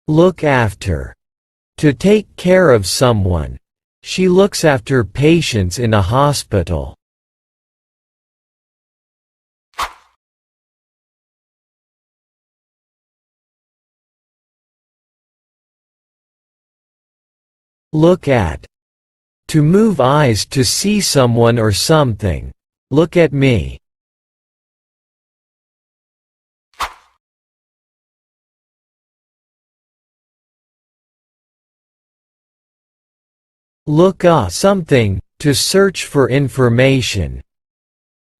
Look after. To take care of someone. She looks after patients in a hospital. Look at. To move eyes to see someone or something. Look at me. Look up something, to search for information.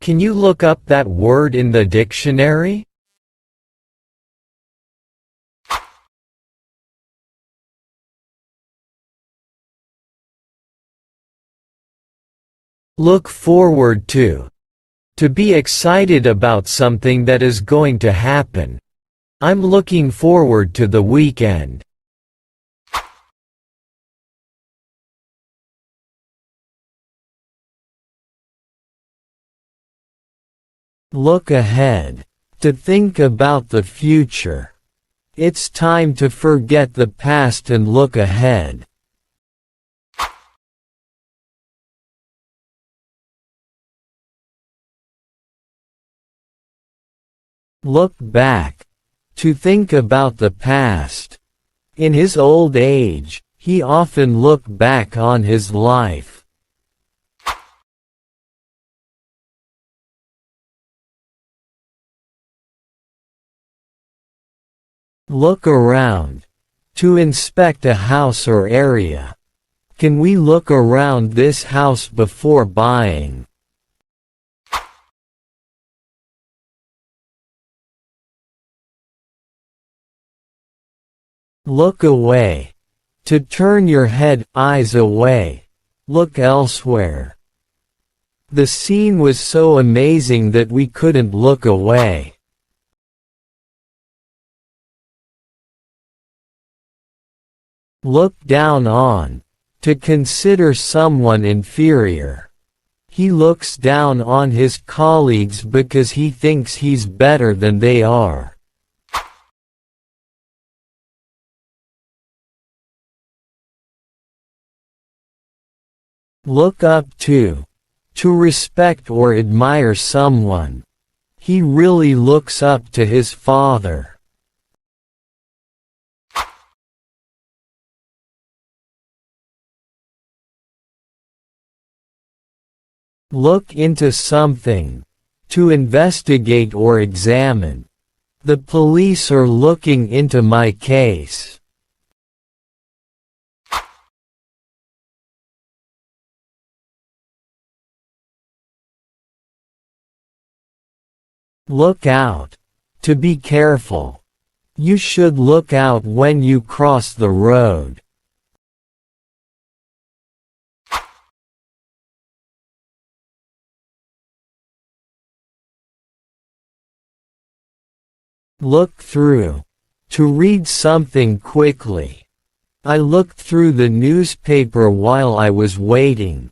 Can you look up that word in the dictionary? Look forward to. To be excited about something that is going to happen. I'm looking forward to the weekend. Look ahead. To think about the future. It's time to forget the past and look ahead. Look back. To think about the past. In his old age, he often looked back on his life. Look around. To inspect a house or area. Can we look around this house before buying? Look away. To turn your head, eyes away. Look elsewhere. The scene was so amazing that we couldn't look away. Look down on. To consider someone inferior. He looks down on his colleagues because he thinks he's better than they are. Look up to. To respect or admire someone. He really looks up to his father. Look into something. To investigate or examine. The police are looking into my case. Look out. To be careful. You should look out when you cross the road. Look through. To read something quickly. I looked through the newspaper while I was waiting.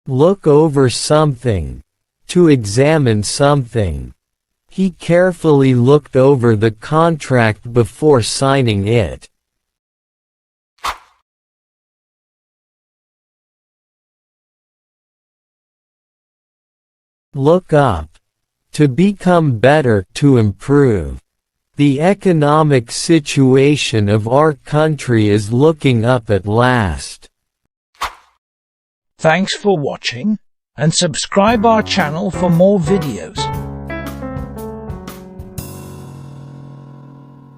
Look over something. To examine something. He carefully looked over the contract before signing it. Look up. To become better, to improve. The economic situation of our country is looking up at last. Thanks for watching, and subscribe our channel for more videos.